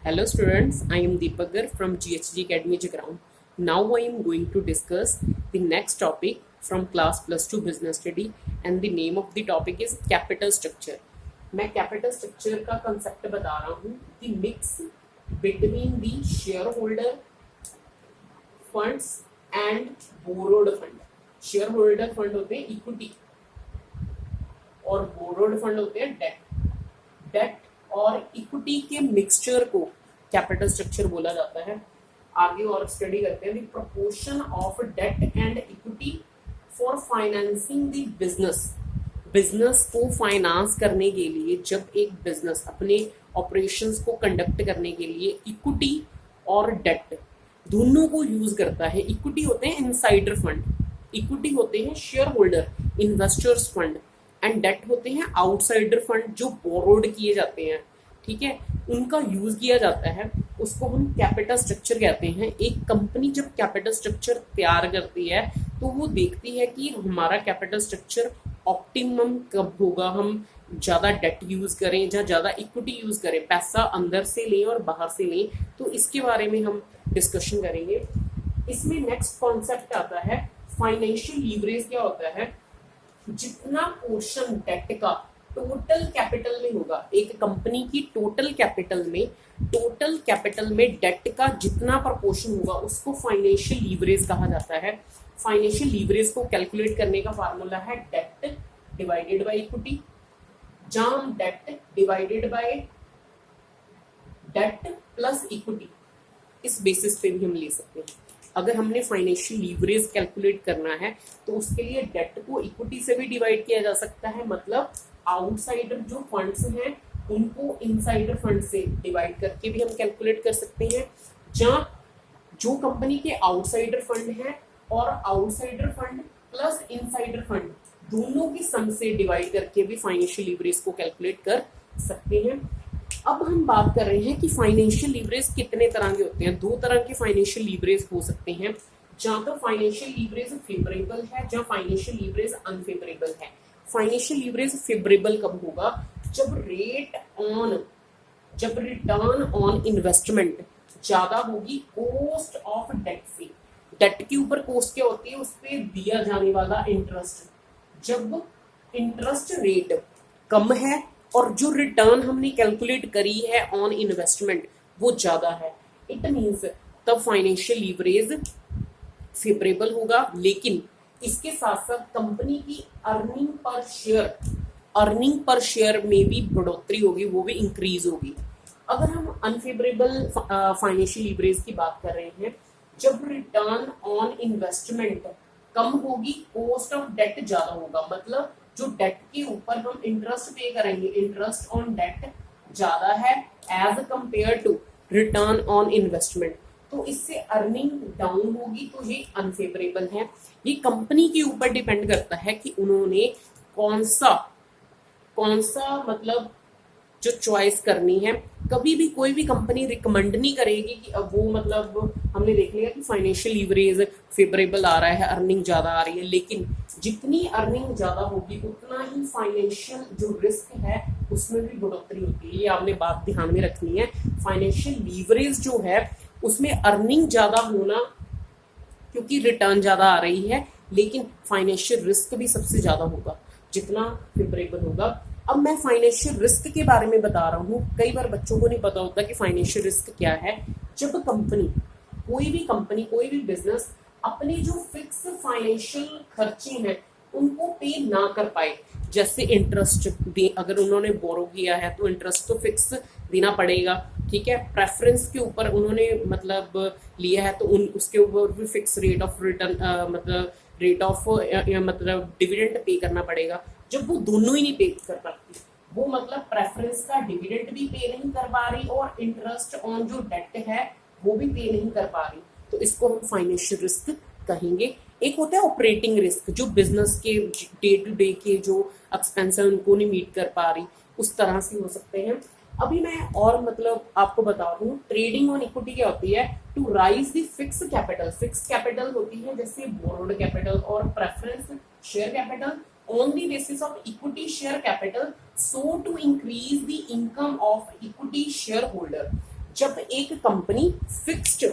Hello students, I am Deepak Garg from GHG Academy Jagraon. Now I am going to discuss the next topic from class plus 2 business study and the name of the topic is capital structure. मैं capital structure का concept बता रहा हूँ. The mix between the shareholder funds and borrowed fund. Shareholder fund होते हैं equity और borrowed fund होते हैं debt और इक्विटी के मिक्सचर को कैपिटल स्ट्रक्चर बोला जाता है. आगे और स्टडी करते हैं. The proportion of debt and equity for financing the business को फाइनेंस करने के लिए जब एक बिजनेस अपने ऑपरेशंस को कंडक्ट करने के लिए इक्विटी और डेट दोनों को यूज करता है. इक्विटी होते हैं इनसाइडर फंड, इक्विटी होते हैं shareholder investors fund and debt होते हैं आउटसाइडर फंड जो बोरोड किए जाते हैं. ठीक है, उनका यूज किया जाता है, उसको हम कैपिटल स्ट्रक्चर कहते हैं. एक कंपनी जब कैपिटल स्ट्रक्चर तैयार करती है तो वो देखती है कि हमारा कैपिटल स्ट्रक्चर ऑप्टिमम कब होगा, हम ज़्यादा डेट यूज करें या ज़्यादा इक्विटी यूज करें, पैसा अंदर से लें और बाहर से लें. तो इसके बारे में हम डिस्कशन करेंगे. इसमें नेक्स्ट कॉन्सेप्ट आता है फाइनेंशियल लीवरेज. क्या होता है? जितना पोर्शन डेट का टोटल कैपिटल में होगा, एक कंपनी की टोटल कैपिटल में डेट का जितना प्रपोर्शन होगा उसको फाइनेंशियल लीवरेज कहा जाता है. फाइनेंशियल लीवरेज को कैलकुलेट करने का फार्मूला है डेट डिवाइडेड बाय इक्विटी, जहां debt divided by debt plus equity. इस बेसिस पे भी हम ले सकते हैं. अगर हमने फाइनेंशियल लीवरेज कैलकुलेट करना है तो उसके लिए डेट को इक्विटी से भी डिवाइड किया जा सकता है. मतलब आउटसाइडर जो फंड्स हैं उनको इनसाइडर फंड से डिवाइड करके भी हम कैलकुलेट कर सकते हैं. जहां जो कंपनी के आउटसाइडर फंड हैं और outsider fund plus insider fund दोनों की सम से डिवाइड करके भी फाइनेंशियल लीवरेज को कैलकुलेट कर सकते हैं. अब हम बात कर रहे हैं कि फाइनेंशियल लीवरेज कितने तरह के होते हैं. दो तरह के फाइनेंशियल लीवरेज हो सकते हैं. जहां तो फाइनेंशियल लीवरेज फेवरेबल है, जहां फाइनेंशियल लीवरेज अनफेवरेबल है. फाइनेंशियल लीवरेज फेवरेबल कब होगा? जब रिटर्न ऑन इन्वेस्टमेंट ज्यादा होगी कॉस्ट ऑफ डेट से. डेट के ऊपर कॉस्ट क्या होती है? उस पर दिया जाने वाला इंटरेस्ट. जब इंटरेस्ट रेट कम है और जो रिटर्न हमने कैलकुलेट करी है ऑन इन्वेस्टमेंट वो ज्यादा है, इट मींस तब फाइनेंशियल लीवरेज फेवरेबल होगा. लेकिन इसके साथ साथ कंपनी की अर्निंग पर शेयर में भी बढ़ोतरी होगी, वो भी इंक्रीज होगी. अगर हम अनफेवरेबल फाइनेंशियल लीवरेज की बात कर रहे हैं, जब रिटर्न ऑन इन्वेस्टमेंट कम होगी कॉस्ट ऑफ डेट ज्यादा होगा. मतलब जो डेट के ऊपर हम इंटरेस्ट पे करेंगे, इंटरेस्ट ऑन डेट ज्यादा है as compare to return on investment, तो इससे अर्निंग डाउन होगी. तो ये अनफेवरेबल है. ये कंपनी के ऊपर डिपेंड करता है कि उन्होंने कौन सा मतलब जो चॉइस करनी है. कभी भी कोई भी कंपनी रिकमेंड नहीं करेगी कि अब वो मतलब हमने देख लिया कि फाइनेंशियल लीवरेज फेवरेबल आ रहा है, अर्निंग ज्यादा आ रही है, लेकिन जितनी अर्निंग ज्यादा होगी उतना ही फाइनेंशियल जो रिस्क है उसमें भी बढ़ोतरी होती है. ये आपने बात ध्यान में रखनी है. फाइनेंशियल लीवरेज जो है उसमें अर्निंग ज्यादा होना क्योंकि रिटर्न ज्यादा आ रही है, लेकिन फाइनेंशियल रिस्क भी सबसे ज्यादा होगा जितना फेवरेबल होगा. अब मैं फाइनेंशियल रिस्क के बारे में बता रहा हूँ. कई बार बच्चों को नहीं पता होता कि फाइनेंशियल रिस्क क्या है. जब कोई भी बिजनेस अपने जो फिक्स फाइनेंशियल खर्चे हैं उनको पे ना कर पाए, जैसे इंटरेस्ट अगर उन्होंने बोरो किया है तो इंटरेस्ट तो फिक्स देना पड़ेगा. ठीक है, प्रेफरेंस के ऊपर उन्होंने मतलब लिया है तो उसके ऊपर भी फिक्स रेट ऑफ रिटर्न मतलब डिविडेंड पे करना पड़ेगा. जब वो दोनों ही नहीं पे कर पाती, वो मतलब प्रेफरेंस का डिविडेंड भी पे नहीं कर पा रही और इंटरेस्ट ऑन जो डेट है वो भी पे नहीं कर पा रही, तो इसको हम फाइनेंशियल रिस्क कहेंगे. एक होता है ऑपरेटिंग रिस्क, जो बिजनेस के डे टू डे के जो एक्सपेंस है उनको नहीं मीट कर पा रही, उस तरह से हो सकते हैं. अभी मैं और मतलब आपको बता दूं, ट्रेडिंग ऑन इक्विटी क्या होती है? To raise the fix capital होती है जैसे बोरोड कैपिटल और preference share capital on the basis of equity share capital so to increase the income of equity shareholder. जब एक कंपनी फिक्स्ड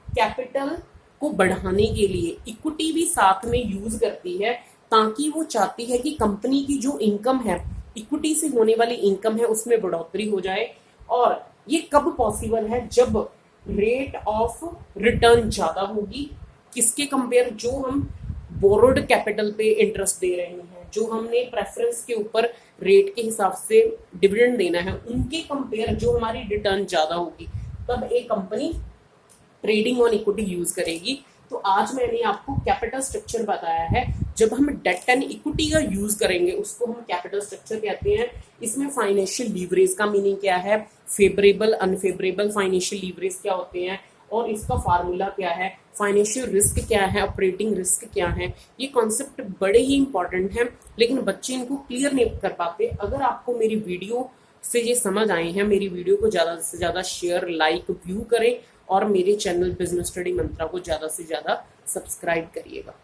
कैपिटल को बढ़ाने के लिए इक्विटी भी साथ में यूज करती है, ताकि वो चाहती है कि कंपनी की जो इनकम है, इक्विटी से होने वाली इनकम है, उसमें बढ़ोतरी हो जाए। और ये कब पॉसिबल है? जब रेट ऑफ रिटर्न ज्यादा होगी, किसके कंपेयर? जो हम बोरोड कैपिटल पे इंटरेस्ट दे रहे हैं, जो हमने प्रेफरेंस के ऊपर रेट के हिसाब से डिविडेंड देना है, उनके कंपेयर जो हमारी रिटर्न ज्यादा होगी, तब एक company trading on equity use करेगी। तो आज मैंने आपको कैपिटल स्ट्रक्चर बताया है। जब हम डेट एंड इक्विटी का यूज करेंगे, उसको हम कैपिटल स्ट्रक्चर कहते हैं। इसमें फाइनेंशियल लीवरेज का मीनिंग क्या है, फेवरेबल अनफेवरेबल फाइनेंशियल लीवरेज क्या होते हैं, और इसका फार्मूला क्या है, फाइनेंशियल रिस्क क्या है, ऑपरेटिंग रिस्क क्या है। ये कॉन्सेप्ट बड़े ही इंपॉर्टेंट हैं, लेकिन बच्चे इनको क्लियर नहीं कर पाते। अगर आपको मेरी वीडियो से ये समझ आए हैं, मेरी वीडियो को ज़्यादा से ज़्यादा शेयर, लाइक, व्यू करें और मेरे चैनल बिजनेस स्टडी मंत्रा को ज़्यादा से ज़्यादा सब्सक्राइब करिएगा।